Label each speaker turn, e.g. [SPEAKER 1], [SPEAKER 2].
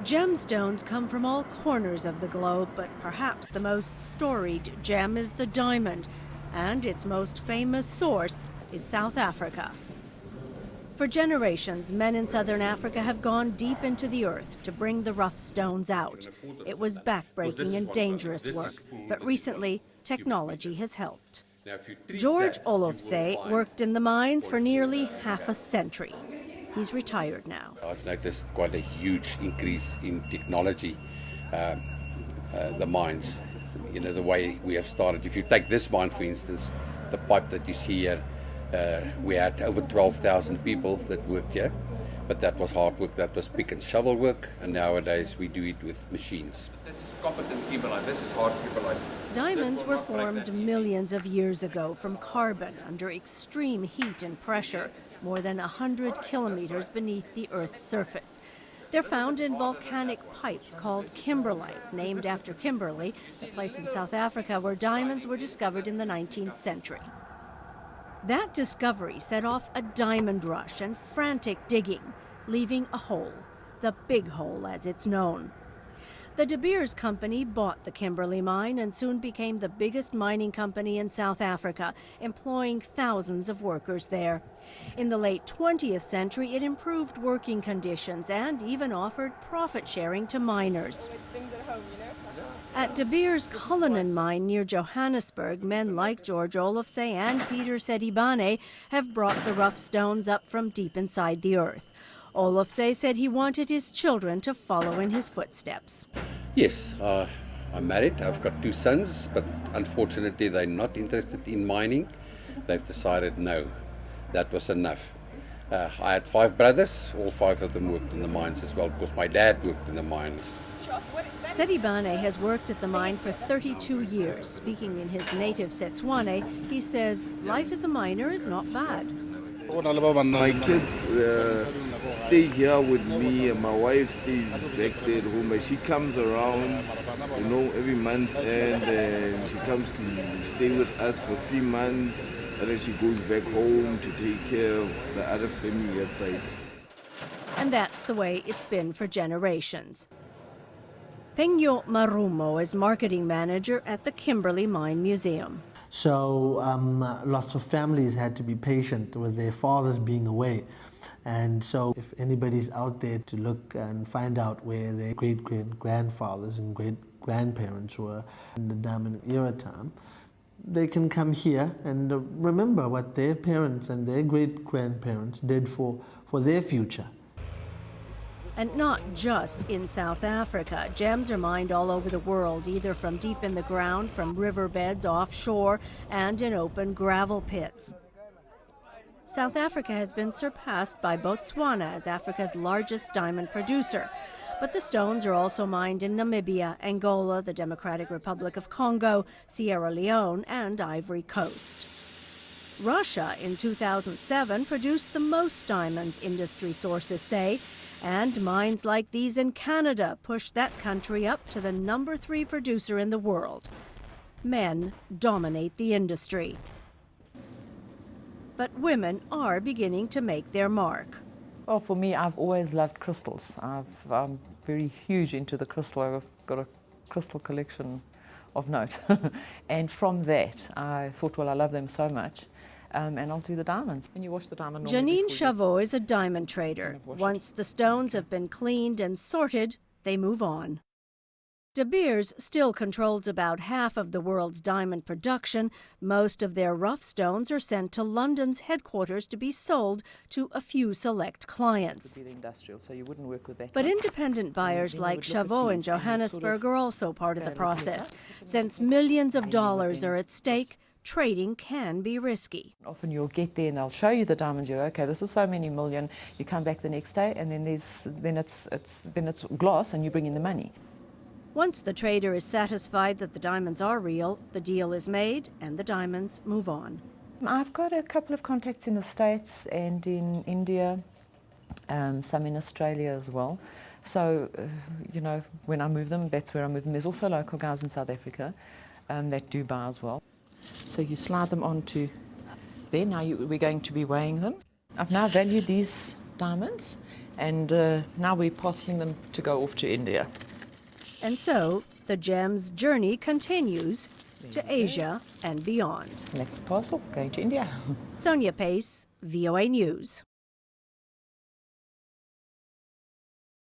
[SPEAKER 1] Gemstones come from all corners of the globe, but perhaps the most storied gem is the diamond, and its most famous source is South Africa. For generations, men in southern Africa have gone deep into the earth to bring the rough stones out. It was backbreaking and dangerous work, but recently, technology has helped. George Olofse worked in the mines for nearly half a century. He's retired now.
[SPEAKER 2] I've noticed quite a huge increase in technology, the mines, the way we have started. If you take this mine, for instance, the pipe that you see here, we had over 12,000 people that worked here, but that was hard work, that was pick and shovel work, and nowadays we do it with machines. This is competent kimberlite, this is hard kimberlite.
[SPEAKER 1] Diamonds were formed millions of years ago from carbon under extreme heat and pressure, more than 100 kilometers beneath the Earth's surface. They're found in volcanic pipes called kimberlite, named after Kimberley, a place in South Africa where diamonds were discovered in the 19th century. That discovery set off a diamond rush and frantic digging, leaving a hole, the Big Hole as it's known. The De Beers Company bought the Kimberley mine and soon became the biggest mining company in South Africa, employing thousands of workers there. In the late 20th century, it improved working conditions and even offered profit sharing to miners. At De Beers Cullinan mine near Johannesburg, men like George Olofse and Peter Sedibane have brought the rough stones up from deep inside the earth. Olofse said he wanted his children to follow in his footsteps.
[SPEAKER 2] Yes, I'm married. I've got 2 sons, but unfortunately they're not interested in mining. They've decided no, that was enough. I had 5 brothers. All 5 of them worked in the mines as well, because my dad worked in the mine.
[SPEAKER 1] Sedibane has worked at the mine for 32 years. Speaking in his native Setswana, he says life as a miner is not bad.
[SPEAKER 3] My kids stay here with me, and my wife stays back there at home. And she comes around, every month, and she comes to stay with us for 3 months, and then she goes back home to take care of the other family outside.
[SPEAKER 1] And that's the way it's been for generations. Pengyo Marumo is marketing manager at the Kimberley Mine Museum.
[SPEAKER 4] So lots of families had to be patient with their fathers being away. And so if anybody's out there to look and find out where their great-grandfathers and great-grandparents were in the diamond era time, they can come here and remember what their parents and their great-grandparents did for their future.
[SPEAKER 1] And not just in South Africa. Gems are mined all over the world, either from deep in the ground, from riverbeds offshore, and in open gravel pits. South Africa has been surpassed by Botswana as Africa's largest diamond producer. But the stones are also mined in Namibia, Angola, the Democratic Republic of Congo, Sierra Leone, and Ivory Coast. Russia in 2007 produced the most diamonds, industry sources say, and mines like these in Canada pushed that country up to the number 3 producer in the world. Men dominate the industry. But women are beginning to make their mark.
[SPEAKER 5] Well, for me, I've always loved crystals. I'm very huge into the crystal. I've got a crystal collection of note. And from that, I thought, well, I love them so much. And I'll do the diamonds. And you wash the diamond.
[SPEAKER 1] Janine Chavot is a diamond trader. Once the stones have been cleaned and sorted, they move on. De Beers still controls about half of the world's diamond production. Most of their rough stones are sent to London's headquarters to be sold to a few select clients. But independent buyers like Chavot in Johannesburg are also part of the process. Since millions of dollars are at stake, trading can be risky.
[SPEAKER 5] Often you'll get there and they'll show you the diamonds. You're okay, this is so many million. You come back the next day and then it's gloss and you bring in the money.
[SPEAKER 1] Once the trader is satisfied that the diamonds are real, the deal is made and the diamonds move on.
[SPEAKER 5] I've got a couple of contacts in the States and in India, some in Australia as well. So, when I move them, that's where I move them. There's also local guys in South Africa that do buy as well. So you slide them onto there. Now we're going to be weighing them. I've now valued these diamonds And now we're passing them to go off to India.
[SPEAKER 1] And so the gem's journey continues to Asia and beyond.
[SPEAKER 5] Next parcel, going to India.
[SPEAKER 1] Sonja Pace, VOA News.